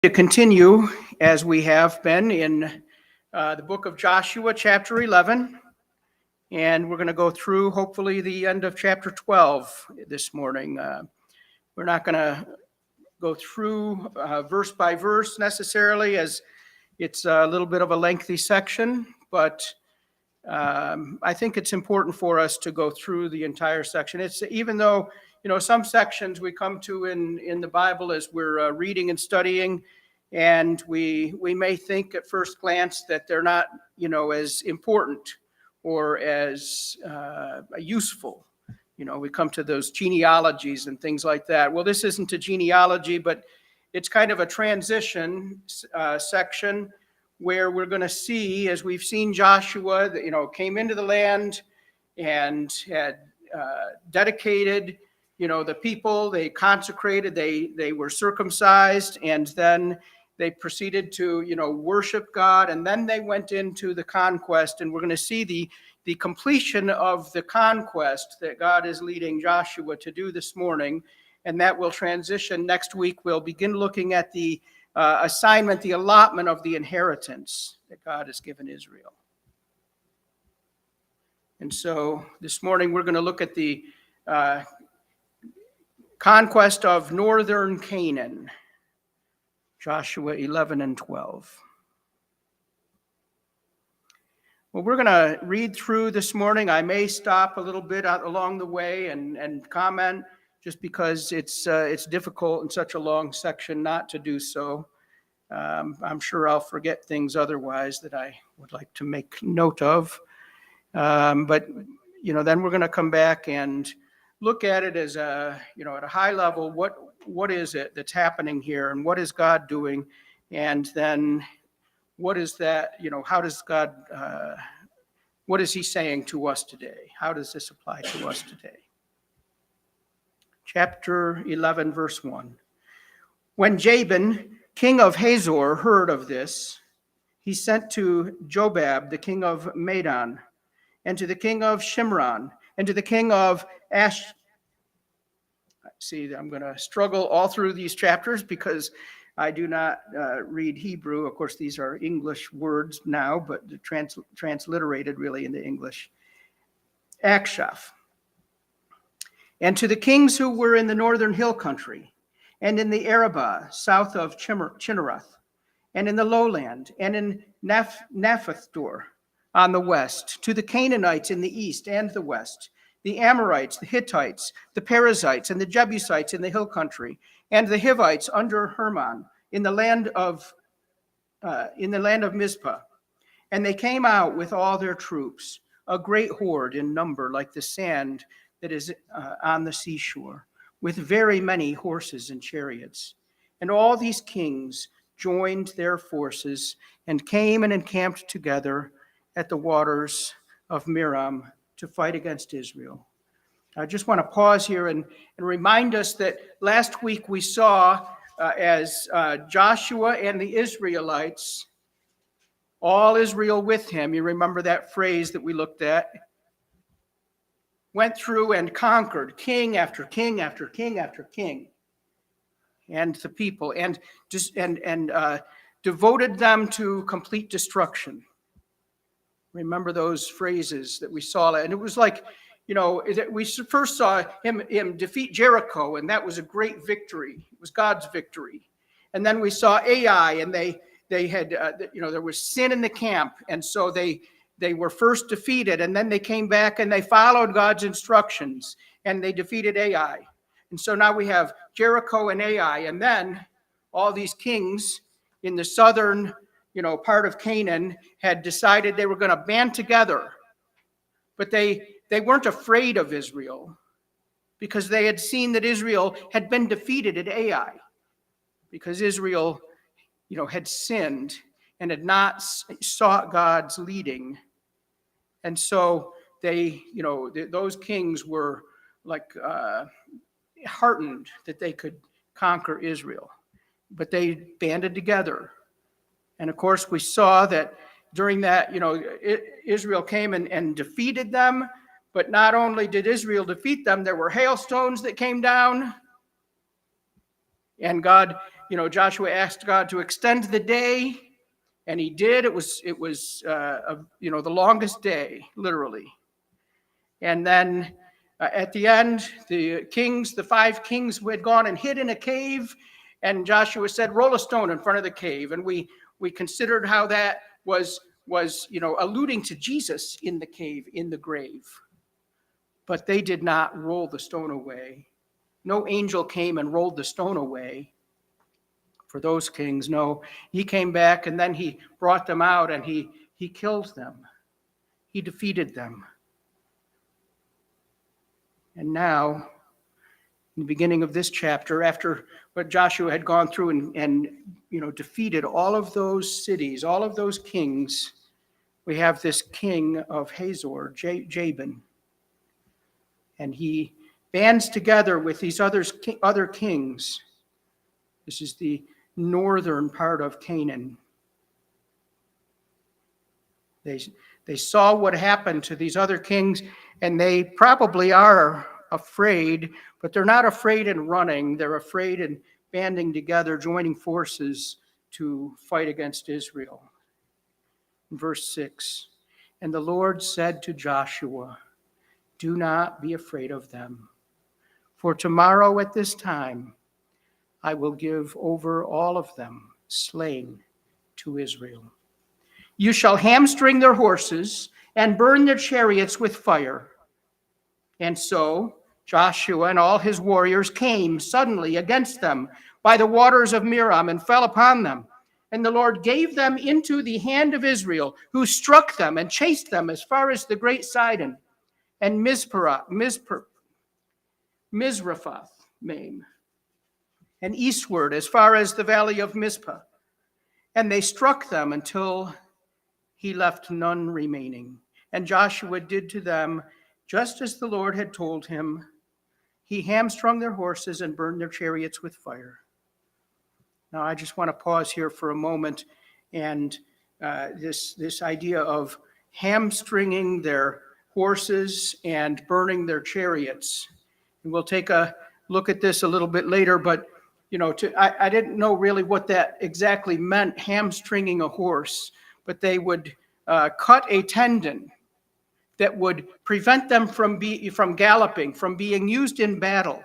To continue as we have been in the book of Joshua, chapter 11, and we're going to go through hopefully the end of chapter 12 this morning. We're not going to go through verse by verse necessarily, as it's a little bit of a lengthy section, but I think it's important for us to go through the entire section. It's even though some sections we come to in the Bible as we're reading and studying, and we may think at first glance that they're not as important or as useful. We come to those genealogies and things like that. Well, this isn't a genealogy, but it's kind of a transition section where we're going to see, as we've seen Joshua, that, came into the land and had dedicated, the people. They consecrated, they were circumcised, and then they proceeded to, worship God, and then they went into the conquest, and we're going to see the completion of the conquest that God is leading Joshua to do this morning, and that will transition. Next week, we'll begin looking at the assignment, the allotment of the inheritance that God has given Israel. And so this morning we're going to look at the conquest of northern Canaan, Joshua 11 and 12. Well, we're going to read through this morning. I may stop a little bit along the way and comment, just because it's difficult in such a long section not to do so. I'm sure I'll forget things otherwise that I would like to make note of. But then we're going to come back and look at it as at a high level. What is it that's happening here, and what is God doing? And then what is that? How does God? What is He saying to us today? How does this apply to us today? Chapter 11, verse 1. When Jabin, king of Hazor, heard of this, he sent to Jobab, the king of Madon, and to the king of Shimron, and to the king of Ash. See, I'm going to struggle all through these chapters because I do not read Hebrew. Of course, these are English words now, but transliterated really into English. Akshaph. And to the kings who were in the northern hill country, and in the Arabah, south of Chinneroth, and in the lowland, and in Naphthdor on the west, to the Canaanites in the east and the west, the Amorites, the Hittites, the Perizzites, and the Jebusites in the hill country, and the Hivites under Hermon in the land of Mizpah. And they came out with all their troops, a great horde in number, like the sand that is on the seashore, with very many horses and chariots. And all these kings joined their forces and came and encamped together at the waters of Merom to fight against Israel. I just want to pause here and remind us that last week we saw as Joshua and the Israelites, all Israel with him, you remember that phrase that we looked at, went through and conquered king after king after king after king, and the people, and devoted them to complete destruction. Remember those phrases that we saw, and it was like, we first saw him defeat Jericho, and that was a great victory. It was God's victory. And then we saw Ai, and they had, there was sin in the camp, and so they were first defeated, and then they came back and they followed God's instructions, and they defeated Ai. And so now we have Jericho and Ai, and then all these kings in the southern, part of Canaan had decided they were going to band together. But they weren't afraid of Israel because they had seen that Israel had been defeated at Ai, because Israel, had sinned and had not sought God's leading. And so they, those kings were like heartened that they could conquer Israel. But they banded together. And of course, we saw that during that, Israel came and defeated them. But not only did Israel defeat them, there were hailstones that came down And God, Joshua asked God to extend the day, and he did. It was the longest day, literally. And then at the end, the five kings who had gone and hid in a cave, and Joshua said, roll a stone in front of the cave. And we considered how that was alluding to Jesus in the cave, in the grave. But they did not roll the stone away. No angel came and rolled the stone away for those kings. No, he came back and then he brought them out and he killed them. He defeated them. And now, in the beginning of this chapter, after what Joshua had gone through and defeated all of those cities, all of those kings, we have this king of Hazor, Jabin. And he bands together with these other kings. This is the northern part of Canaan. They saw what happened to these other kings, and they probably are afraid, but they're not afraid in running. They're afraid in banding together, joining forces to fight against Israel. Verse 6, and the Lord said to Joshua, do not be afraid of them, for tomorrow at this time I will give over all of them slain to Israel. You shall hamstring their horses and burn their chariots with fire. And so Joshua and all his warriors came suddenly against them by the waters of Merom and fell upon them. And the Lord gave them into the hand of Israel, who struck them and chased them as far as the great Sidon and Mizraphath, Maim, and eastward as far as the valley of Mizpah. And they struck them until he left none remaining. And Joshua did to them just as the Lord had told him. He hamstrung their horses and burned their chariots with fire. Now, I just want to pause here for a moment, and this idea of hamstringing their horses and burning their chariots. And we'll take a look at this a little bit later, but I didn't know really what that exactly meant, hamstringing a horse, but they would cut a tendon that would prevent them from galloping, from being used in battle.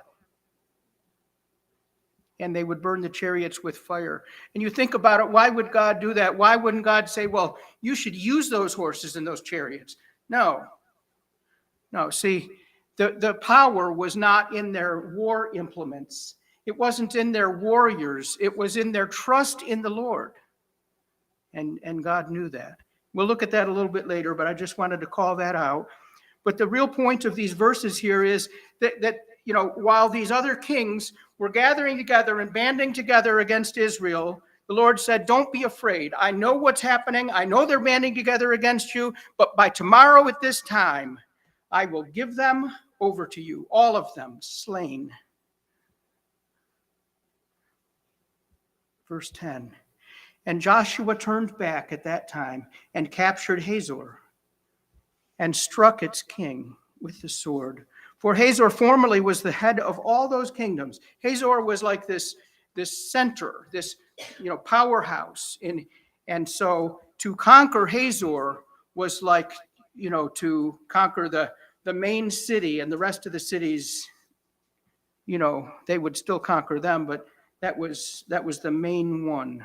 And they would burn the chariots with fire. And you think about it, why would God do that? Why wouldn't God say, well, you should use those horses and those chariots? No, see, the power was not in their war implements. It wasn't in their warriors. It was in their trust in the Lord. And God knew that. We'll look at that a little bit later, but I just wanted to call that out. But the real point of these verses here is that while these other kings were gathering together and banding together against Israel, the Lord said, don't be afraid. I know what's happening. I know they're banding together against you, but by tomorrow at this time, I will give them over to you, all of them slain. Verse 10. And Joshua turned back at that time and captured Hazor and struck its king with the sword. For Hazor formerly was the head of all those kingdoms. Hazor was like this center, this powerhouse. And so to conquer Hazor was like, to conquer the main city, and the rest of the cities, they would still conquer them, but that was the main one.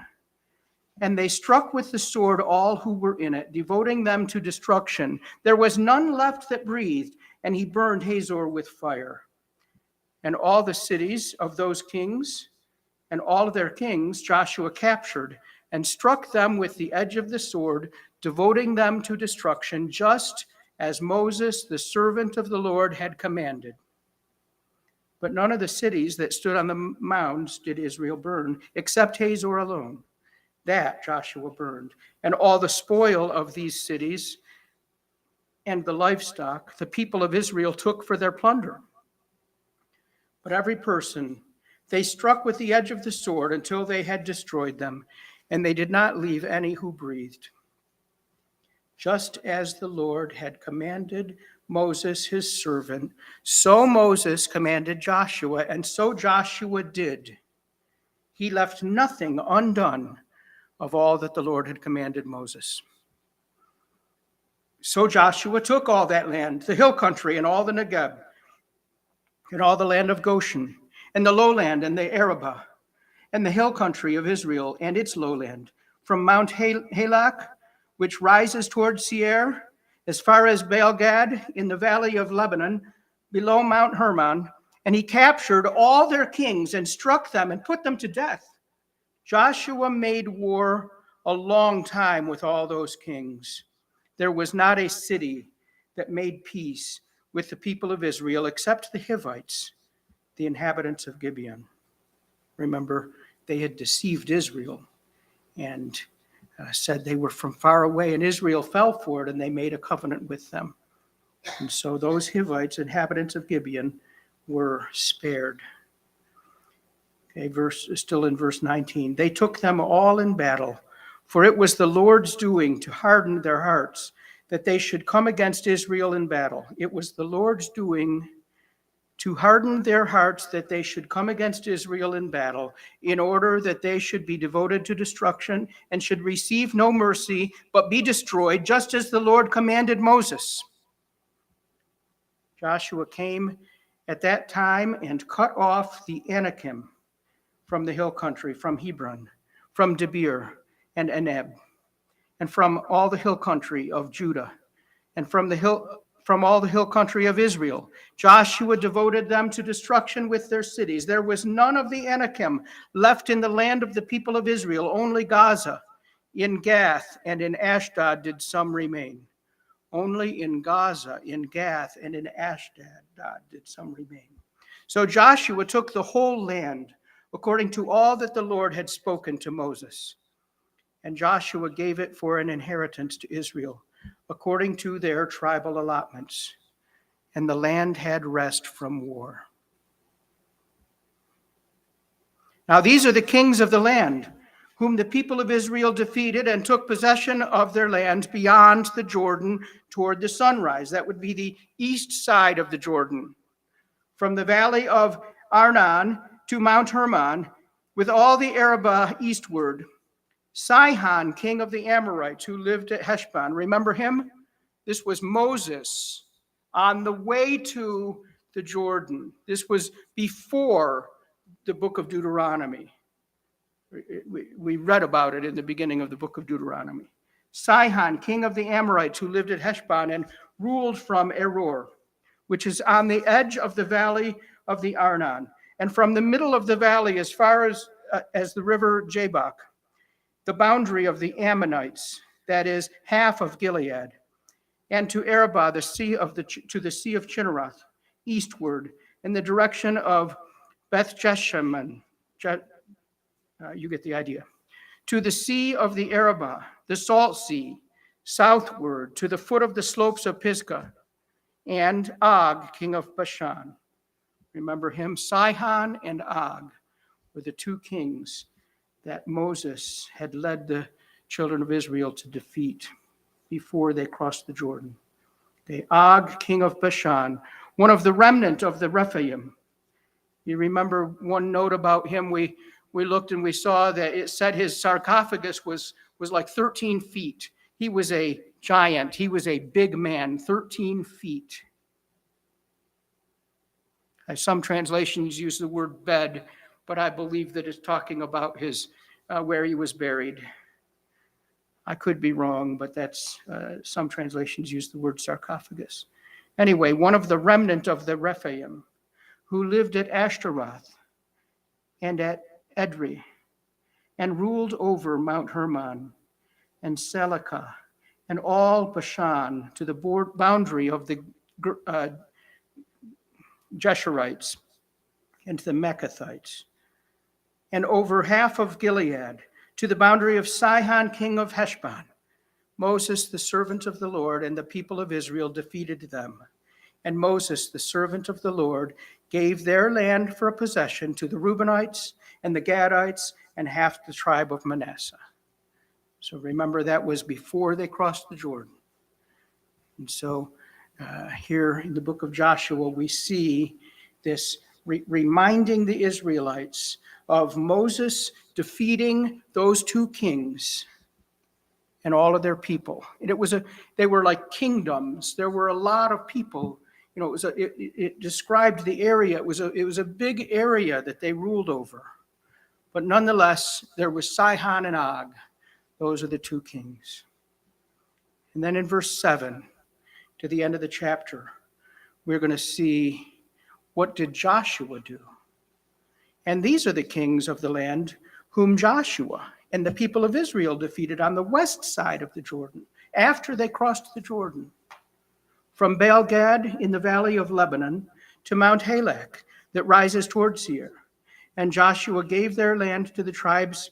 And they struck with the sword all who were in it, devoting them to destruction. There was none left that breathed, and he burned Hazor with fire. And all the cities of those kings and all of their kings Joshua captured and struck them with the edge of the sword, devoting them to destruction, just as Moses, the servant of the Lord, had commanded. But none of the cities that stood on the mounds did Israel burn, except Hazor alone. That Joshua burned, and all the spoil of these cities and the livestock the people of Israel took for their plunder. But every person they struck with the edge of the sword until they had destroyed them, and they did not leave any who breathed. Just as the Lord had commanded Moses his servant, so Moses commanded Joshua, and so Joshua did. He left nothing undone of all that the Lord had commanded Moses. So Joshua took all that land, the hill country and all the Negeb, and all the land of Goshen, and the lowland and the Arabah, and the hill country of Israel and its lowland, from Mount Halak, which rises toward Seir, as far as Baal-gad in the valley of Lebanon, below Mount Hermon. And he captured all their kings and struck them and put them to death. Joshua made war a long time with all those kings. There was not a city that made peace with the people of Israel except the Hivites, the inhabitants of Gibeon. Remember, they had deceived Israel and said they were from far away, and Israel fell for it, and they made a covenant with them. And so those Hivites, inhabitants of Gibeon, were spared. Okay, still in verse 19. They took them all in battle, for it was the Lord's doing to harden their hearts, that they should come against Israel in battle. It was the Lord's doing to harden their hearts, that they should come against Israel in battle, in order that they should be devoted to destruction and should receive no mercy, but be destroyed, just as the Lord commanded Moses. Joshua came at that time and cut off the Anakim from the hill country, from Hebron, from Debir and Anab, and from all the hill country of Judah, and from all the hill country of Israel. Joshua devoted them to destruction with their cities. There was none of the Anakim left in the land of the people of Israel, only Gaza. In Gath and in Ashdod did some remain. Only in Gaza, in Gath, and in Ashdod did some remain. So Joshua took the whole land, according to all that the Lord had spoken to Moses. And Joshua gave it for an inheritance to Israel, according to their tribal allotments. And the land had rest from war. Now these are the kings of the land, whom the people of Israel defeated and took possession of their land beyond the Jordan toward the sunrise. That would be the east side of the Jordan, from the valley of Arnon to Mount Hermon, with all the Arabah eastward. Sihon, king of the Amorites, who lived at Heshbon. Remember him? This was Moses on the way to the Jordan. This was before the book of Deuteronomy. We read about it in the beginning of the book of Deuteronomy. Sihon, king of the Amorites, who lived at Heshbon and ruled from Aroer, which is on the edge of the valley of the Arnon, and from the middle of the valley as far as the river Jabbok, the boundary of the Ammonites, that is, half of Gilead, and to Arabah, to the sea of Chinneroth, eastward, in the direction of Beth Jesheman. You get the idea. To the sea of the Arabah, the Salt Sea, southward, to the foot of the slopes of Pisgah, and Og, king of Bashan. Remember him? Sihon and Og were the two kings that Moses had led the children of Israel to defeat before they crossed the Jordan. Og, king of Bashan, one of the remnant of the Rephaim. You remember one note about him? We looked and we saw that it said his sarcophagus was like 13 feet. He was a giant. He was a big man, 13 feet. Some translations use the word bed, but I believe that it's talking about his where he was buried. I could be wrong, but that's some translations use the word sarcophagus. Anyway, one of the remnant of the Rephaim, who lived at Ashtaroth and at Edrei, and ruled over Mount Hermon and Selakah and all Bashan to the boundary of the Geshurites and to the Mekathites, and over half of Gilead to the boundary of Sihon, king of Heshbon. Moses, the servant of the Lord, and the people of Israel defeated them. And Moses, the servant of the Lord, gave their land for a possession to the Reubenites and the Gadites and half the tribe of Manasseh. So remember, that was before they crossed the Jordan. And so here in the book of Joshua, we see this reminding the Israelites of Moses defeating those two kings and all of their people. And they were like kingdoms. There were a lot of people. It described the area. It was a big area that they ruled over. But nonetheless, there was Sihon and Og. Those are the two kings. And then in verse 7, to the end of the chapter, we're going to see, what did Joshua do? And these are the kings of the land whom Joshua and the people of Israel defeated on the west side of the Jordan, after they crossed the Jordan, from Baal-Gad in the valley of Lebanon to Mount Halak that rises toward Seir. And Joshua gave their land to the tribes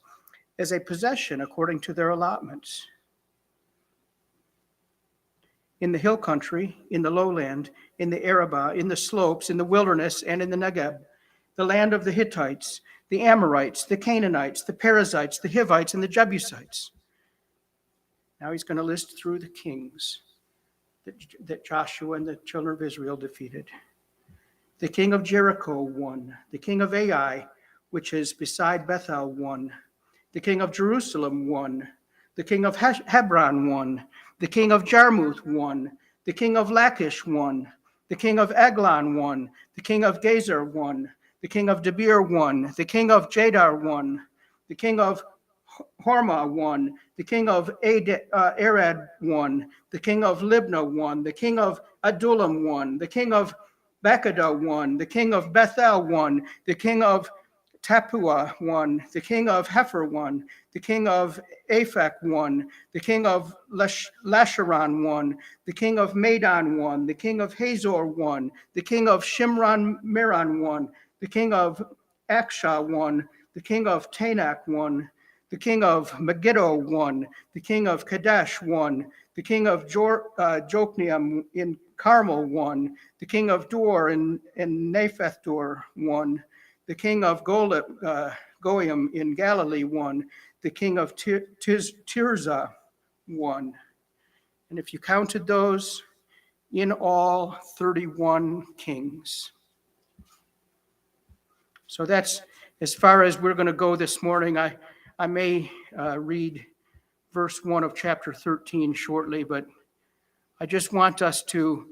as a possession according to their allotments. In the hill country, in the lowland, in the Arabah, in the slopes, in the wilderness, and in the Negeb, the land of the Hittites, the Amorites, the Canaanites, the Perizzites, the Hivites, and the Jebusites. Now he's going to list through the kings that Joshua and the children of Israel defeated. The king of Jericho won. The king of Ai, which is beside Bethel, won. The king of Jerusalem won. The king of Hebron won. The king of Jarmuth won. The king of Lachish won. The king of Eglon won. The king of Gezer won. The king of Debir won. The king of Jadar won. The king of Hormah won. The king of Arad won. The king of Libnah won. The king of Adullam won. The king of Bekadah won. The king of Bethel won. The king of Tapua won. The king of Hepher won. The king of Aphek won. The king of Lasharon won. The king of Madon won. The king of Hazor won. The king of Shimron-Meron won. The king of Akshah won. The king of Tanakh won. The king of Megiddo won. The king of Kadesh won. The king of Jokneam in Carmel won. The king of Dor in Napheth Dor won. The king of Goim in Galilee won. The king of Tirzah won. And if you counted those, in all 31 kings. So that's as far as we're going to go this morning. I may read verse 1 of chapter 13 shortly, but I just want us to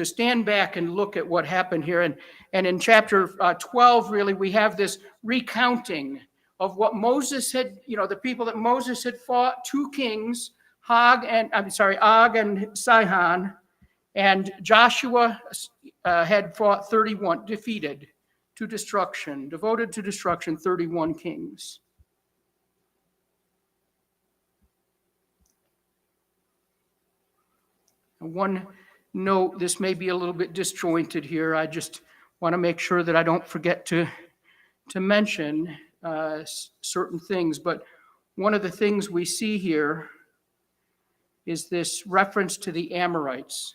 stand back and look at what happened here. And in chapter 12, really, we have this recounting of what Moses had, the people that Moses had fought, two kings, Og and Sihon, and Joshua had fought 31, defeated to destruction, devoted to destruction, 31 kings. And one note, this may be a little bit disjointed here. I just want to make sure that I don't forget to mention certain things. But one of the things we see here is this reference to the Amorites.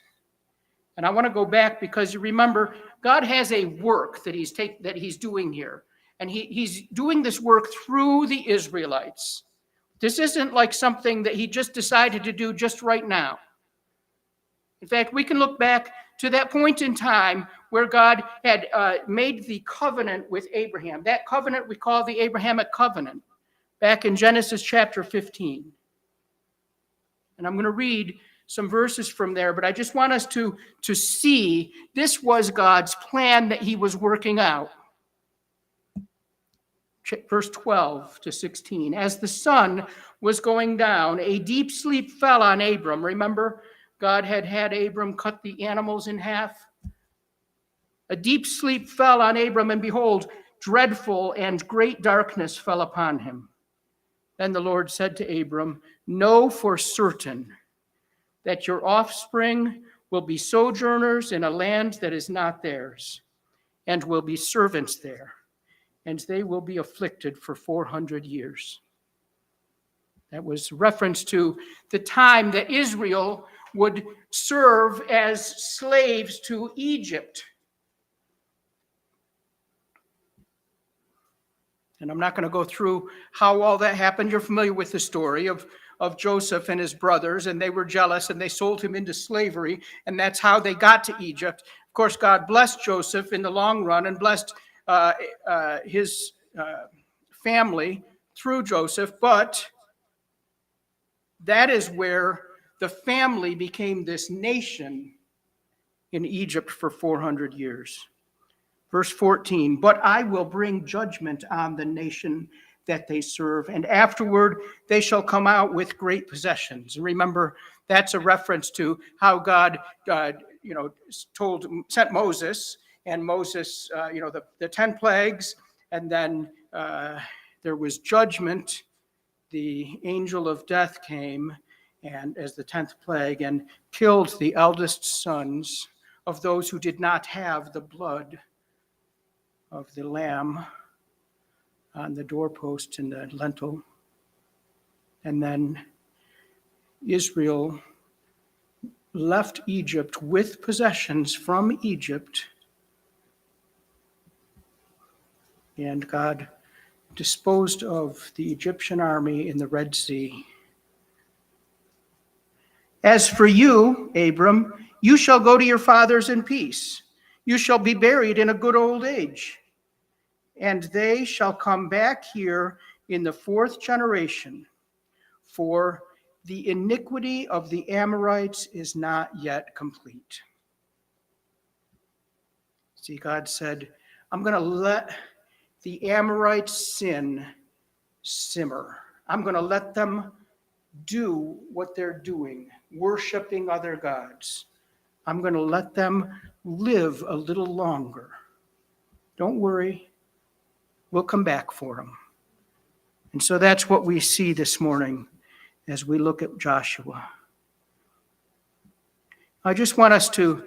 And I want to go back because you remember, God has a work that he's doing here. And he's doing this work through the Israelites. This isn't like something that he just decided to do just right now. In fact, we can look back to that point in time where God had made the covenant with Abraham. That covenant we call the Abrahamic covenant, back in Genesis chapter 15. And I'm going to read some verses from there, but I just want us to see this was God's plan that he was working out. Verse 12 to 16. As the sun was going down, a deep sleep fell on Abram. Remember, God had Abram cut the animals in half. A deep sleep fell on Abram, and behold, dreadful and great darkness fell upon him. Then the Lord said to Abram, know for certain that your offspring will be sojourners in a land that is not theirs, and will be servants there, and they will be afflicted for 400 years. That was reference to the time that Israel would serve as slaves to Egypt. And I'm not going to go through how all that happened. You're familiar with the story of Joseph and his brothers, and they were jealous, and they sold him into slavery, and that's how they got to Egypt. Of course, God blessed Joseph in the long run and blessed his family through Joseph, but that is where the family became this nation in Egypt for 400 years. Verse 14, but I will bring judgment on the nation that they serve, and afterward they shall come out with great possessions. Remember, that's a reference to how God sent Moses, and Moses, the 10 plagues, and then there was judgment. The angel of death came and as the 10th plague and killed the eldest sons of those who did not have the blood of the lamb on the doorpost and the lintel. And then Israel left Egypt with possessions from Egypt, and God disposed of the Egyptian army in the Red Sea. As for you, Abram, you shall go to your fathers in peace. You shall be buried in a good old age. And they shall come back here in the 4th generation, for the iniquity of the Amorites is not yet complete. See, God said, I'm going to let the Amorites' sin simmer. I'm going to let them do what they're doing, worshiping other gods. I'm going to let them live a little longer. Don't worry, we'll come back for them. And so that's what we see this morning as we look at Joshua. I just want us to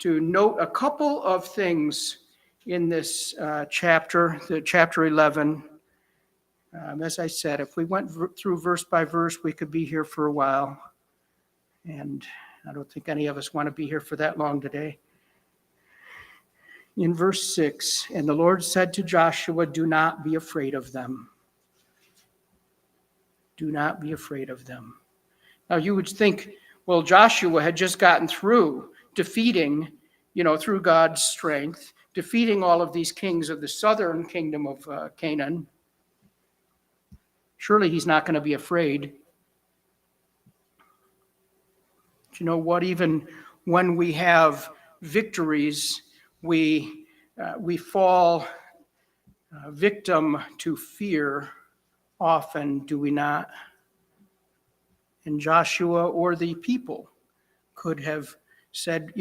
note a couple of things in this chapter, the chapter 11. As I said, if we went through verse by verse, we could be here for a while. And I don't think any of us want to be here for that long today. In verse 6, and the Lord said to Joshua, do not be afraid of them. Do not be afraid of them. Now you would think, well, Joshua had just gotten through defeating, through God's strength, defeating all of these kings of the southern kingdom of Canaan. Surely he's not going to be afraid. But you know what? Even when we have victories, we fall victim to fear often, do we not? And Joshua or the people could have said,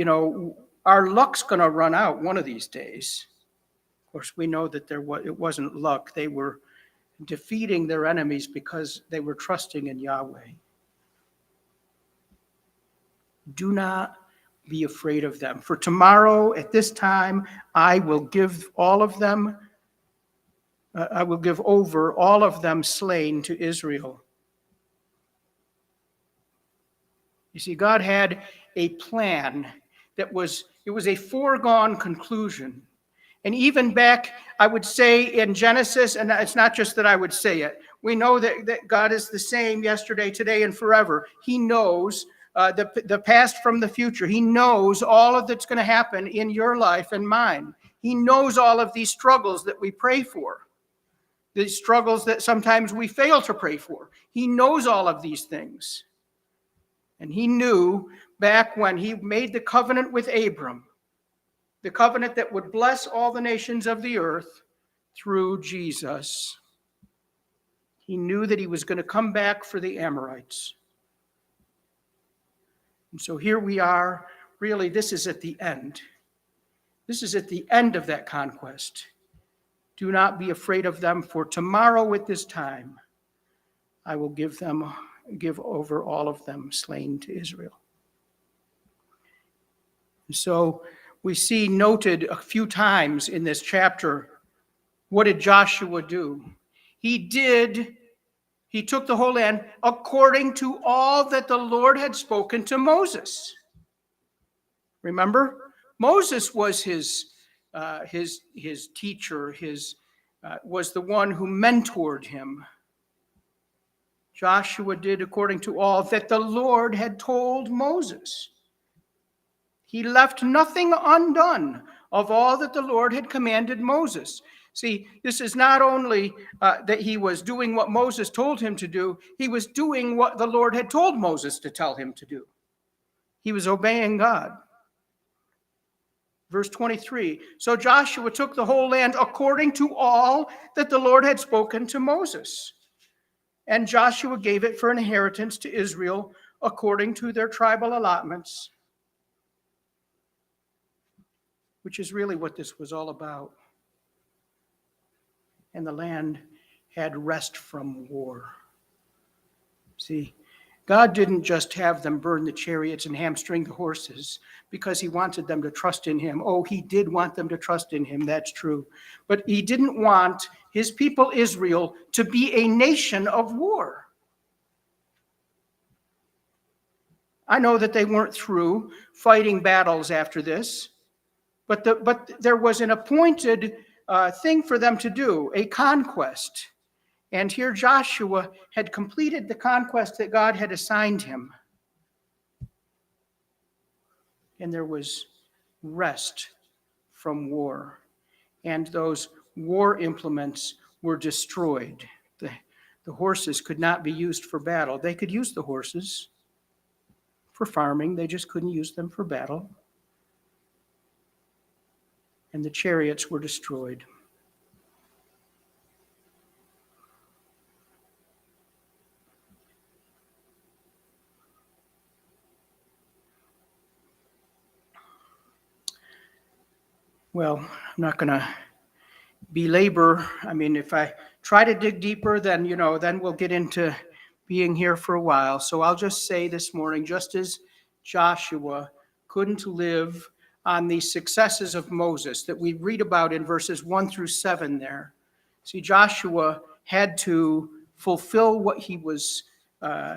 our luck's going to run out one of these days. Of course, we know that it wasn't luck. They were defeating their enemies because they were trusting in Yahweh. Do not be afraid of them. For tomorrow at this time, I will give over all of them slain to Israel. You see, God had a plan it was a foregone conclusion. And even back, I would say in Genesis, and it's not just that I would say it, we know that God is the same yesterday, today, and forever. He knows the past from the future. He knows all of that's going to happen in your life and mine. He knows all of these struggles that we pray for, these struggles that sometimes we fail to pray for. He knows all of these things. And he knew back when he made the covenant with Abram, the covenant that would bless all the nations of the earth through Jesus. He knew that he was going to come back for the Amorites. And so here we are. Really, this is at the end. This is at the end of that conquest. Do not be afraid of them, for tomorrow at this time, I will give over all of them slain to Israel. And so we see noted a few times in this chapter, what did Joshua do? He took the whole land according to all that the Lord had spoken to Moses. Remember? Moses was his teacher, was the one who mentored him. Joshua did according to all that the Lord had told Moses. He left nothing undone of all that the Lord had commanded Moses. See, this is not only that he was doing what Moses told him to do, he was doing what the Lord had told Moses to tell him to do. He was obeying God. Verse 23, so Joshua took the whole land according to all that the Lord had spoken to Moses. And Joshua gave it for an inheritance to Israel according to their tribal allotments, which is really what this was all about. And the land had rest from war. See, God didn't just have them burn the chariots and hamstring the horses because he wanted them to trust in him. Oh, he did want them to trust in him, that's true. But he didn't want his people Israel to be a nation of war. I know that they weren't through fighting battles after this, but there was an appointed thing for them to do, a conquest. And here Joshua had completed the conquest that God had assigned him. And there was rest from war. And those war implements were destroyed. The horses could not be used for battle. They could use the horses for farming. They just couldn't use them for battle. And the chariots were destroyed. Well, I'm not going to belabor. I mean, if I try to dig deeper, then we'll get into being here for a while. So I'll just say this morning, just as Joshua couldn't live on the successes of Moses that we read about in verses 1 through 7 there. See, Joshua had to fulfill what he was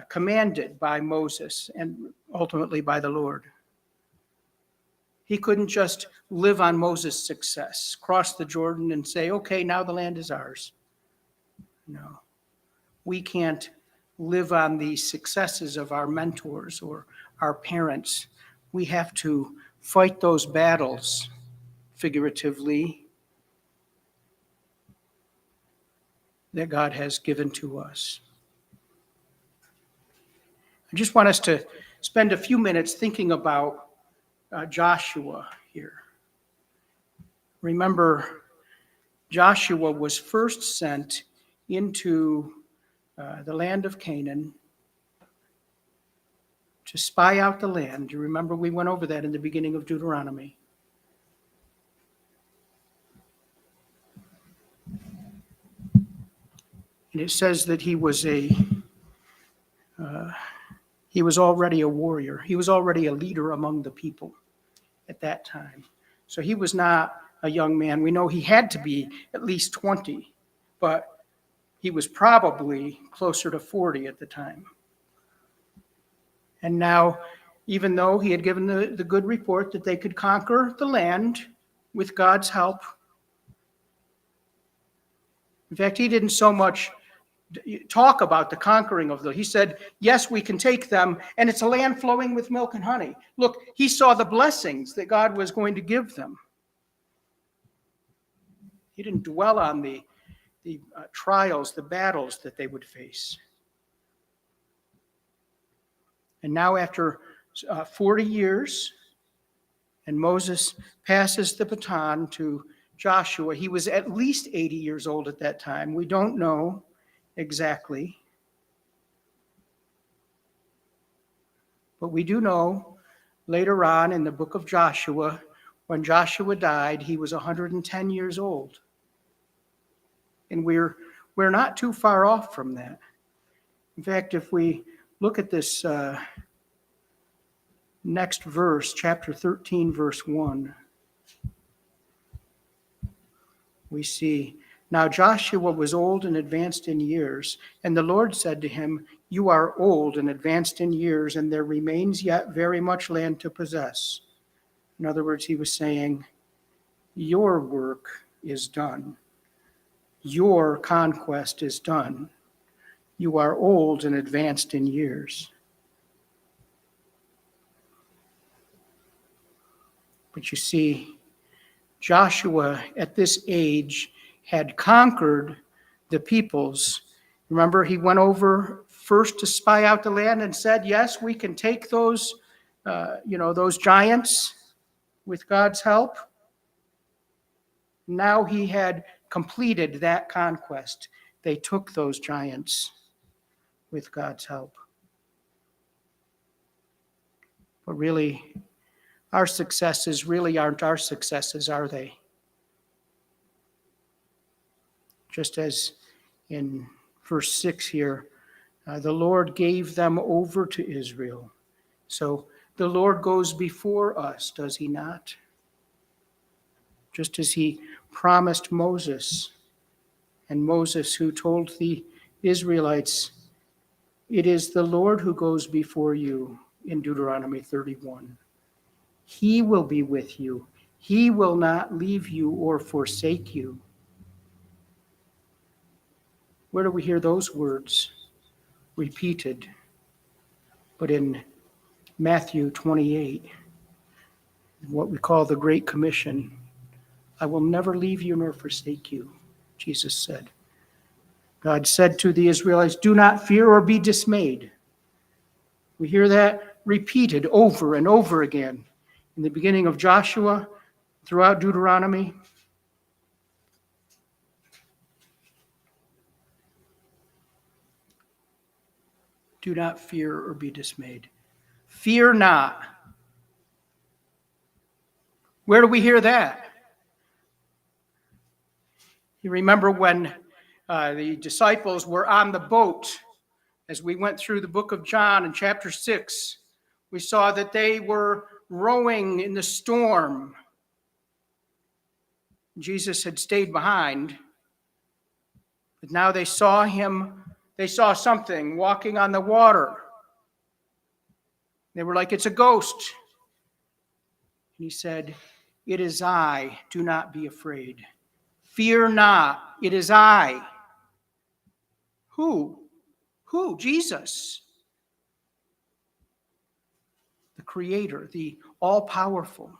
commanded by Moses and ultimately by the Lord. He couldn't just live on Moses' success, cross the Jordan and say, okay, now the land is ours. No. We can't live on the successes of our mentors or our parents. We have to fight those battles, figuratively, that God has given to us. I just want us to spend a few minutes thinking about Joshua here. Remember, Joshua was first sent into the land of Canaan to spy out the land. You remember we went over that in the beginning of Deuteronomy. And it says that he was already a warrior. He was already a leader among the people at that time. So he was not a young man. We know he had to be at least 20, but he was probably closer to 40 at the time. And now, even though he had given the good report that they could conquer the land with God's help, in fact, he didn't so much talk about the conquering of he said, yes, we can take them, and it's a land flowing with milk and honey. Look, he saw the blessings that God was going to give them. He didn't dwell on the trials, the battles that they would face. And now after 40 years, and Moses passes the baton to Joshua. He was at least 80 years old at that time. We don't know exactly. But we do know later on in the book of Joshua, when Joshua died, he was 110 years old. And we're not too far off from that. In fact, if we look at this next verse, chapter 13, verse 1, we see, now Joshua was old and advanced in years, and the Lord said to him, you are old and advanced in years, and there remains yet very much land to possess. In other words, he was saying, your work is done. Your conquest is done. You are old and advanced in years. But you see, Joshua at this age had conquered the peoples. Remember, he went over first to spy out the land and said, yes, we can take those, those giants with God's help. Now he had completed that conquest. They took those giants with God's help. But really, our successes really aren't our successes, are they? Just as in verse 6 here, the Lord gave them over to Israel. So the Lord goes before us, does he not? Just as he promised Moses, and Moses who told the Israelites, it is the Lord who goes before you in Deuteronomy 31. He will be with you. He will not leave you or forsake you. Where do we hear those words repeated? But in Matthew 28, what we call the Great Commission, I will never leave you nor forsake you, Jesus said. God said to the Israelites, do not fear or be dismayed. We hear that repeated over and over again in the beginning of Joshua, throughout Deuteronomy. Do not fear or be dismayed. Fear not. Where do we hear that? You remember when the disciples were on the boat as we went through the book of John in chapter 6. We saw that they were rowing in the storm. Jesus had stayed behind. But now they saw something walking on the water. They were like, it's a ghost. And he said, it is I, do not be afraid. Fear not, it is I. Who? Who? Jesus. The Creator, the all-powerful,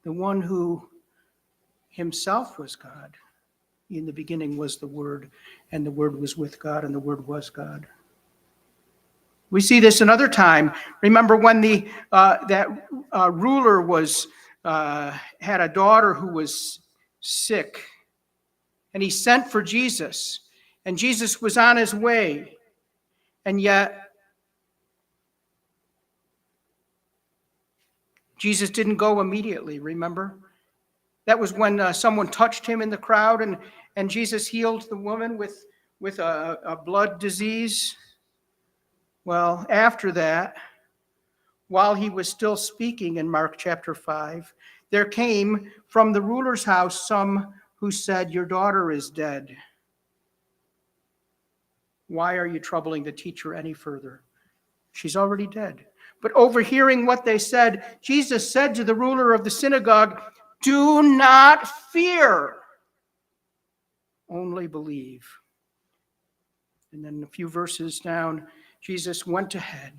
the one who himself was God. In the beginning was the Word, and the Word was with God, and the Word was God. We see this another time. Remember when that ruler had a daughter who was sick, and he sent for Jesus, and Jesus was on his way, and yet Jesus didn't go immediately, remember? That was when someone touched him in the crowd, and Jesus healed the woman with a blood disease. Well, after that, while he was still speaking in Mark chapter 5, there came from the ruler's house some who said, your daughter is dead. Why are you troubling the teacher any further? She's already dead. But overhearing what they said, Jesus said to the ruler of the synagogue, do not fear, only believe. And then a few verses down, Jesus went ahead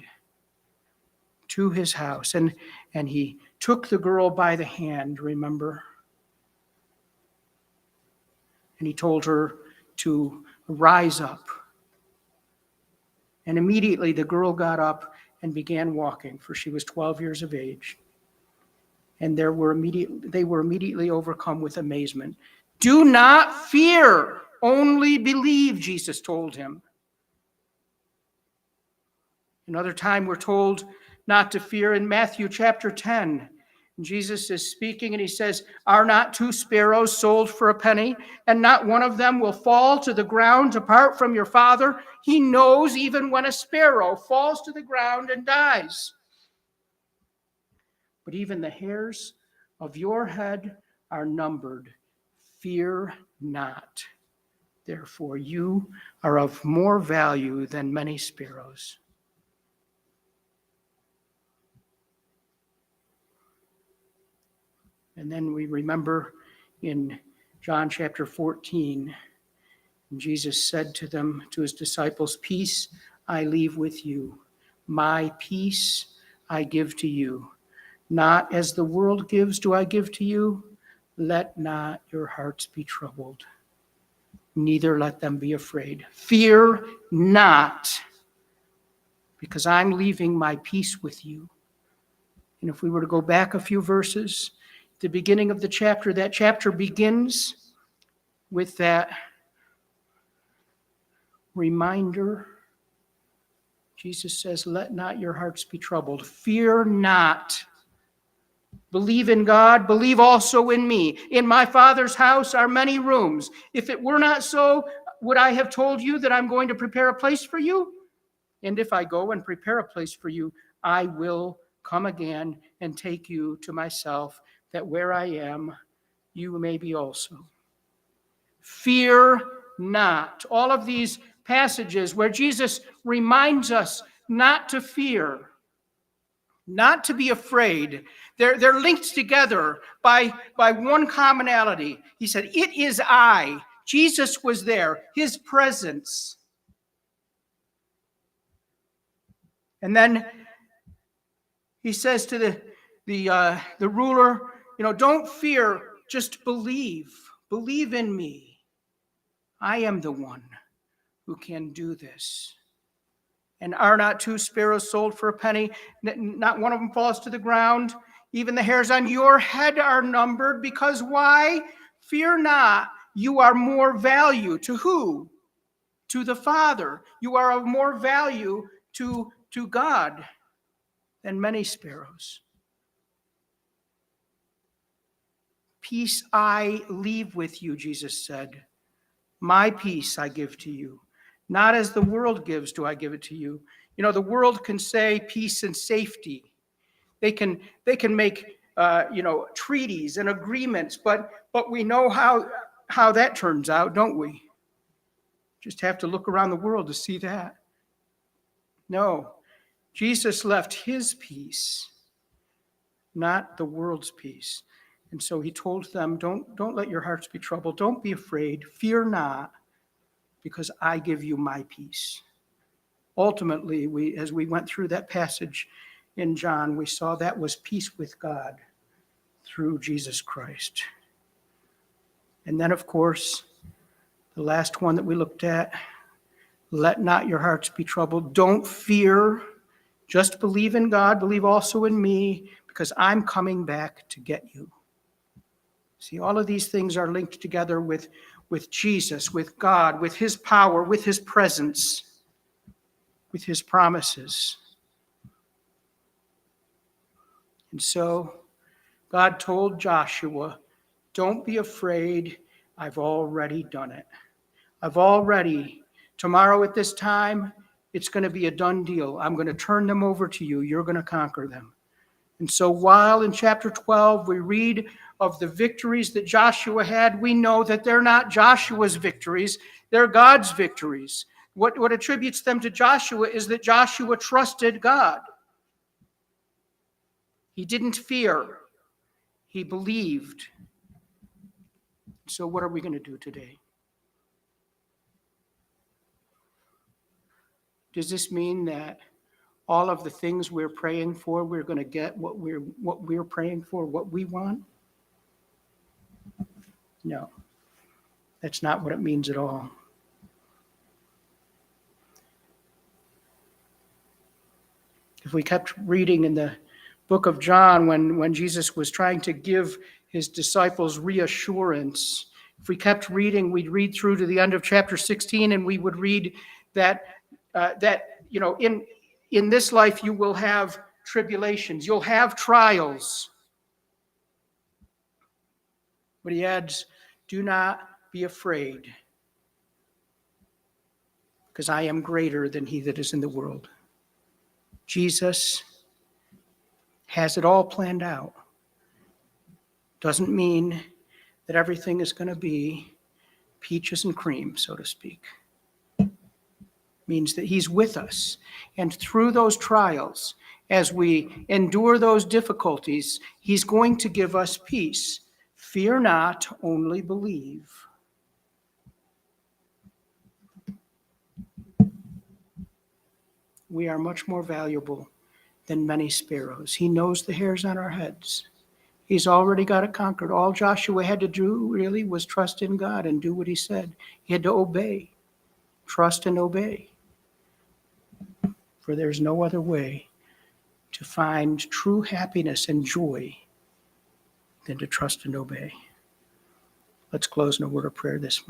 to his house, and he took the girl by the hand, remember? And he told her to rise up. And immediately the girl got up and began walking, for she was 12 years of age. And they were immediately overcome with amazement. Do not fear, only believe, Jesus told him. Another time we're told not to fear in Matthew chapter 10. Jesus is speaking and he says, are not 2 sparrows sold for a penny, and not one of them will fall to the ground apart from your Father? He knows even when a sparrow falls to the ground and dies. But even the hairs of your head are numbered. Fear not. Therefore, you are of more value than many sparrows. And then we remember in John chapter 14, Jesus said to his disciples, peace I leave with you. My peace I give to you. Not as the world gives do I give to you. Let not your hearts be troubled, neither let them be afraid. Fear not, because I'm leaving my peace with you. And if we were to go back a few verses, the beginning of the chapter, that chapter begins with that reminder. Jesus says, let not your hearts be troubled. Fear not. Believe in God, believe also in me. In my Father's house are many rooms. If it were not so, would I have told you that I'm going to prepare a place for you? And if I go and prepare a place for you, I will come again and take you to myself, that where I am, you may be also. Fear not. All of these passages where Jesus reminds us not to fear, not to be afraid. They're linked together by one commonality. He said, it is I. Jesus was there, his presence. And then he says to the ruler, don't fear, just believe. Believe in me. I am the one who can do this. And are not two sparrows sold for a penny? Not one of them falls to the ground. Even the hairs on your head are numbered. Because why? Fear not. You are more value to who? To the Father. You are of more value to God than many sparrows. Peace I leave with you, Jesus said. My peace I give to you. Not as the world gives do I give it to you. The world can say peace and safety. They can make treaties and agreements, but we know how that turns out, don't we? Just have to look around the world to see that. No, Jesus left his peace, not the world's peace. And so he told them, don't let your hearts be troubled. Don't be afraid. Fear not, because I give you my peace. Ultimately, as we went through that passage in John, we saw that was peace with God through Jesus Christ. And then, of course, the last one that we looked at, let not your hearts be troubled. Don't fear. Just believe in God. Believe also in me, because I'm coming back to get you. See, all of these things are linked together with Jesus, with God, with his power, with his presence, with his promises. And so God told Joshua, don't be afraid. I've already done it. Tomorrow at this time, it's going to be a done deal. I'm going to turn them over to you. You're going to conquer them. And so while in chapter 12 we read of the victories that Joshua had, we know that they're not Joshua's victories, they're God's victories. What attributes them to Joshua is that Joshua trusted God. He didn't fear. He believed. So what are we going to do today? Does this mean that all of the things we're praying for, we're going to get what we're praying for, what we want? No, that's not what it means at all. If we kept reading in the book of John when Jesus was trying to give his disciples reassurance, if we kept reading, we'd read through to the end of chapter 16, and we would read that in this life you will have tribulations, you'll have trials. But he adds, do not be afraid, because I am greater than he that is in the world. Jesus has it all planned out. Doesn't mean that everything is going to be peaches and cream, so to speak. Means that he's with us. And through those trials, as we endure those difficulties, he's going to give us peace. Fear not, only believe. We are much more valuable than many sparrows. He knows the hairs on our heads. He's already got it conquered. All Joshua had to do really was trust in God and do what he said. He had to obey, trust and obey. For there's no other way to find true happiness and joy than to trust and obey. Let's close in a word of prayer this morning.